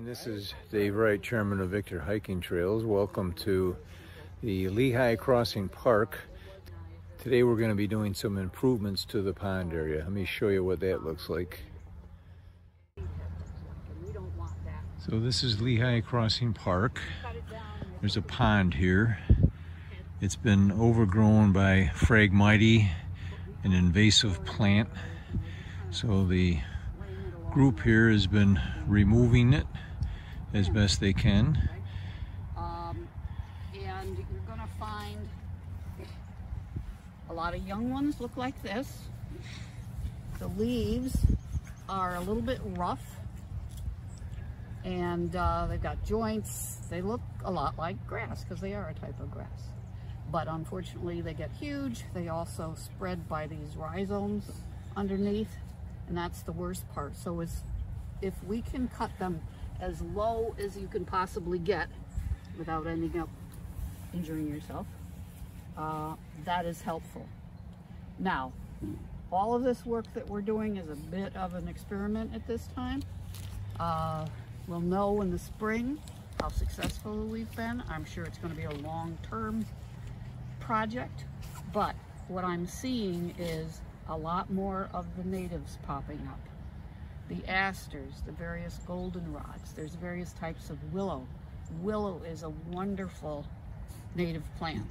This is Dave Wright, Chairman of Victor Hiking Trails. Welcome to the Lehigh Crossing Park. Today we're going to be doing some improvements to the pond area. Let me show you what that looks like. So this is Lehigh Crossing Park. There's a pond here. It's been overgrown by Phragmites, an invasive plant. So the group here has been removing it as best they can. And you're going to find a lot of young ones look like this. The leaves are a little bit rough and they've got joints. They look a lot like grass because they are a type of grass. But unfortunately they get huge. They also spread by these rhizomes underneath, and that's the worst part. So if we can cut them as low as you can possibly get without ending up injuring yourself, that is helpful. Now, all of this work that we're doing is a bit of an experiment at this time. We'll know in the spring how successful we've been. I'm sure it's going to be a long-term project, but what I'm seeing is a lot more of the natives popping up. The asters, the various goldenrods, there's various types of willow. Willow is a wonderful native plant.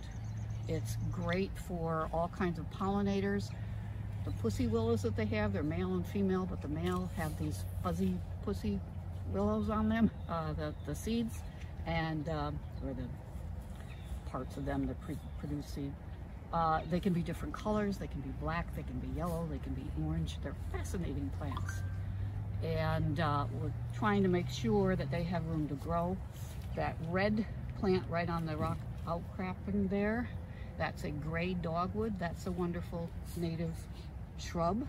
It's great for all kinds of pollinators. The pussy willows that they have, they're male and female, but the male have these fuzzy pussy willows on them, the seeds, and or the parts of them that produce seed. They can be different colors. They can be black, they can be yellow, they can be orange. They're fascinating plants. And we're trying to make sure that they have room to grow. That red plant right on the rock outcropping there, that's a gray dogwood. That's a wonderful native shrub.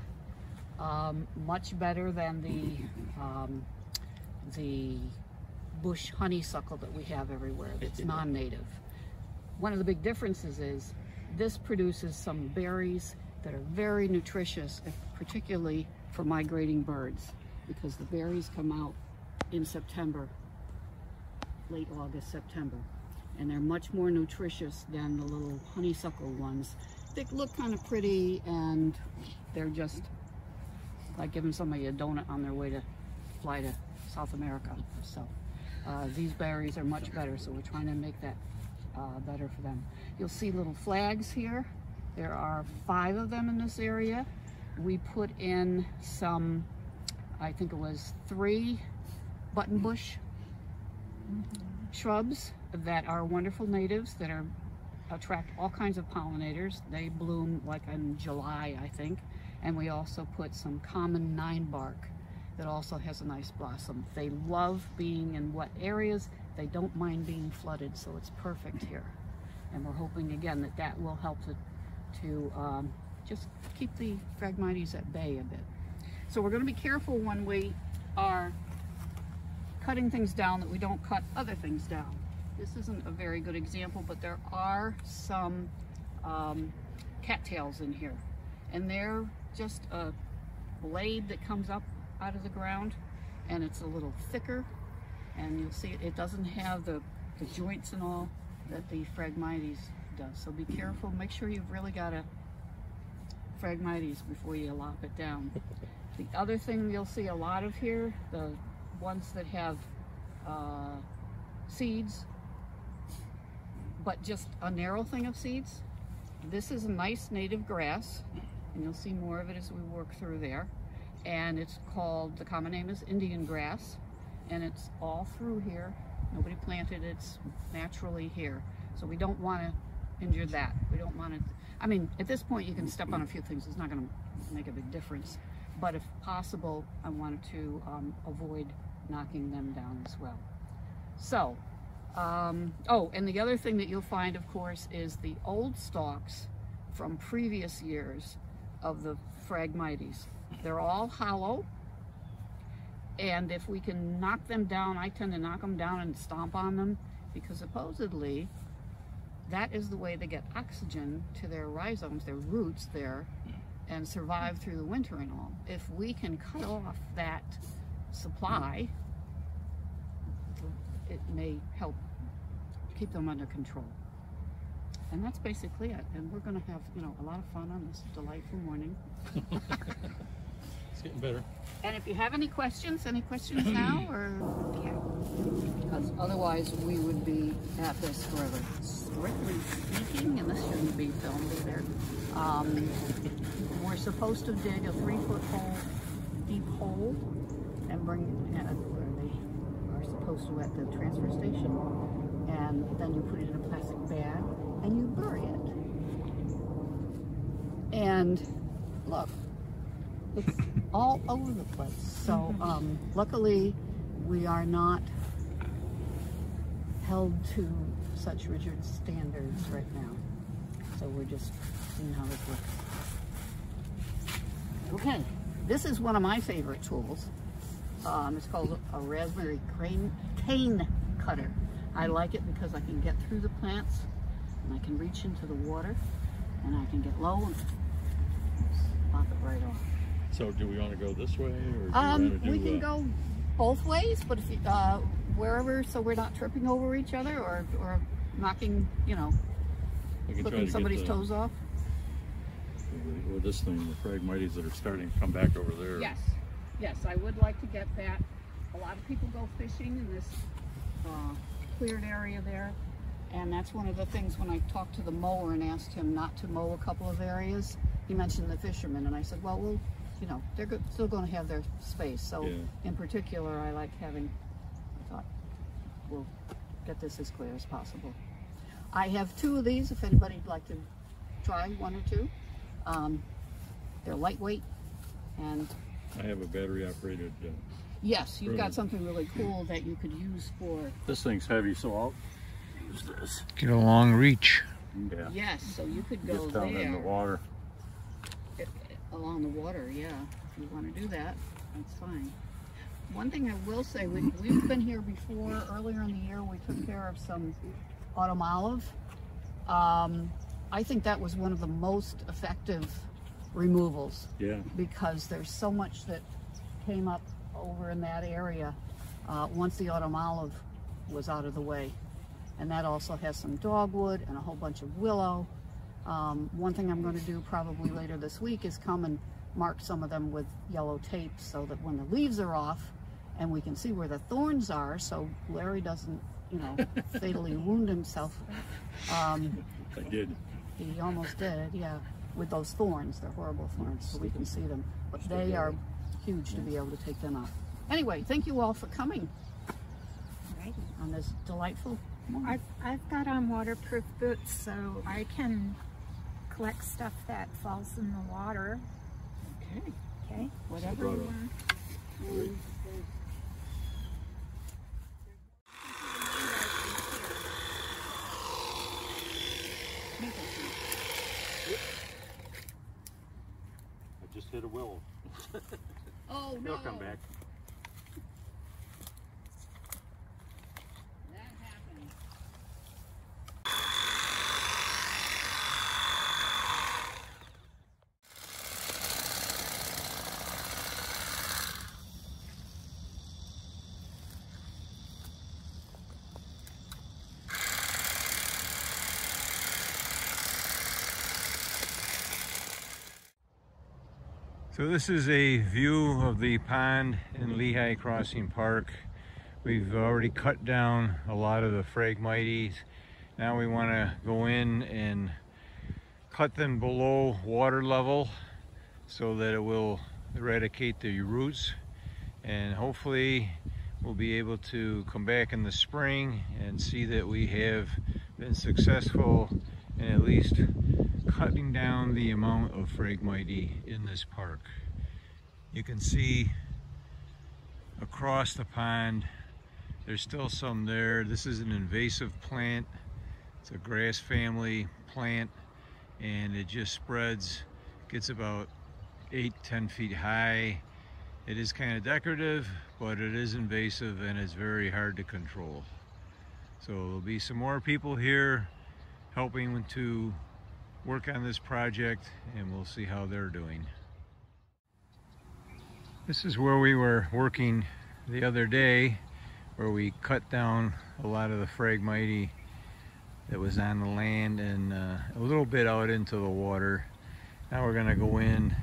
Much better than the bush honeysuckle that we have everywhere that's non-native. One of the big differences is this produces some berries that are very nutritious, particularly for migrating birds, because the berries come out in September, late August, September, and they're much more nutritious than the little honeysuckle ones. They look kind of pretty, and they're just like giving somebody a donut on their way to fly to South America. So these berries are much better, so we're trying to make that better for them. You'll see little flags here. There are 5 of them in this area. We put in some, I think it was 3 buttonbush shrubs that are wonderful natives that attract all kinds of pollinators. They bloom like in July, I think. And we also put some common 9-bark that also has a nice blossom. They love being in wet areas. They don't mind being flooded, so it's perfect here. And we're hoping again that will help to just keep the Phragmites at bay a bit. So we're going to be careful when we are cutting things down that we don't cut other things down. This isn't a very good example, but there are some cattails in here, and they're just a blade that comes up out of the ground, and it's a little thicker, and you'll see it doesn't have the joints and all that the Phragmites does. So be careful, make sure you've really got a Phragmites before you lop it down. The other thing you'll see a lot of here, the ones that have seeds, but just a narrow thing of seeds. This is a nice native grass, and you'll see more of it as we work through there. And it's called, the common name is Indian grass, and it's all through here. Nobody planted it, it's naturally here. So we don't want to injure that. We don't want to, I mean, at this point you can step on a few things, it's not going to make a big difference. But if possible, I wanted to avoid knocking them down as well. So, oh, and the other thing that you'll find, of course, is the old stalks from previous years of the Phragmites. They're all hollow, and if we can knock them down, I tend to knock them down and stomp on them, because supposedly that is the way they get oxygen to their rhizomes, their roots there, and survive through the winter and all. If we can cut off that supply, may help keep them under control. And that's basically it. And we're going to have, you know, a lot of fun on this delightful morning. It's getting better. And if you have any questions now, or yeah, because otherwise we would be at this forever. Strictly speaking, and this shouldn't be filmed either. We're supposed to dig a 3-foot deep hole and bring it where they are supposed to at the transfer station, and then you put it in a plastic bag and you bury it. And look, it's all over the place. So luckily we are not held to such rigid standards right now. So we're just seeing how this works. Okay, this is one of my favorite tools. It's called a raspberry cane cutter. I like it because I can get through the plants and I can reach into the water and I can get low and pop it right off. So do we want to go this way, or do you want to do, we can go both ways, but if you, wherever, so we're not tripping over each other or knocking, you know, flipping somebody's toes off. Or this thing, the Phragmites that are starting to come back over there. Yes, yes, I would like to get that. A lot of people go fishing in this cleared area there, and that's one of the things when I talked to the mower and asked him not to mow a couple of areas, he mentioned the fishermen, and I said, well, you know, they're still going to have their space. So yeah. In particular, I like having, I thought, we'll get this as clear as possible. I have 2 of these if anybody'd like to try 1 or 2. They're lightweight, and I have a battery operated. Yes, you've got something really cool that you could use for. This thing's heavy, so I'll use this. Get a long reach. Yeah. Yes, so you could go just down there. In the water. Along the water, yeah. If you want to do that, that's fine. One thing I will say, we've been here before. Earlier in the year, we took care of some autumn olive. I think that was one of the most effective removals. Yeah. Because there's so much that came up over in that area once the autumn olive was out of the way. And that also has some dogwood and a whole bunch of willow. One thing I'm going to do probably later this week is come and mark some of them with yellow tape so that when the leaves are off and we can see where the thorns are, so Larry doesn't, you know, fatally wound himself. I did. He almost did, yeah, with those thorns. They're horrible thorns, so we can see them. But they are huge to be able to take them out. Anyway, thank you all for coming on this delightful morning. I've got on waterproof boots, so I can collect stuff that falls in the water. Okay. Okay. Whatever you want. I just hit a willow. Oh no. They'll come back. So this is a view of the pond in Lehigh Crossing Park. We've already cut down a lot of the Phragmites. Now we want to go in and cut them below water level so that it will eradicate the roots, and hopefully we'll be able to come back in the spring and see that we have been successful in at least cutting down the amount of Phragmite in this park. You can see across the pond there's still some there. This is an invasive plant. It's a grass family plant, and it just spreads, gets about 8-10 feet high. It is kind of decorative, but it is invasive and it's very hard to control. So there'll be some more people here helping to work on this project, and we'll see how they're doing. This is where we were working the other day. where we cut down a lot of the Phragmites that was on the land and a little bit out into the water. Now we're going to go in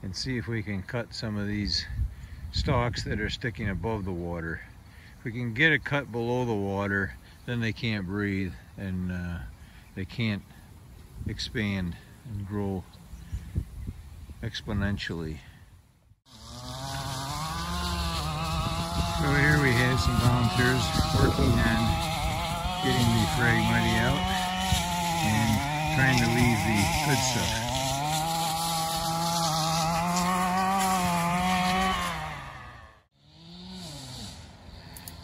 and see if we can cut some of these stalks that are sticking above the water. If we can get a cut below the water, then they can't breathe and they can't expand and grow exponentially. So here we have some volunteers working on getting the Phragmites out and trying to leave the good stuff.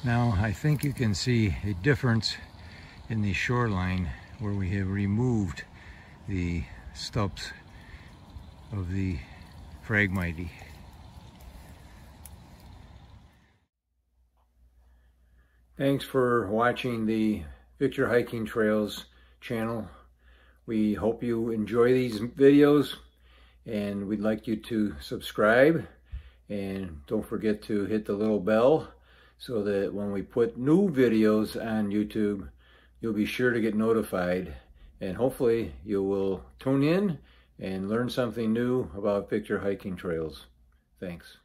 Now I think you can see a difference in the shoreline where we have removed the stumps of the Phragmites. Thanks for watching the Victor Hiking Trails channel. We hope you enjoy these videos, and we'd like you to subscribe, and don't forget to hit the little bell so that when we put new videos on YouTube, you'll be sure to get notified, and hopefully you will tune in and learn something new about Victor Hiking Trails. Thanks.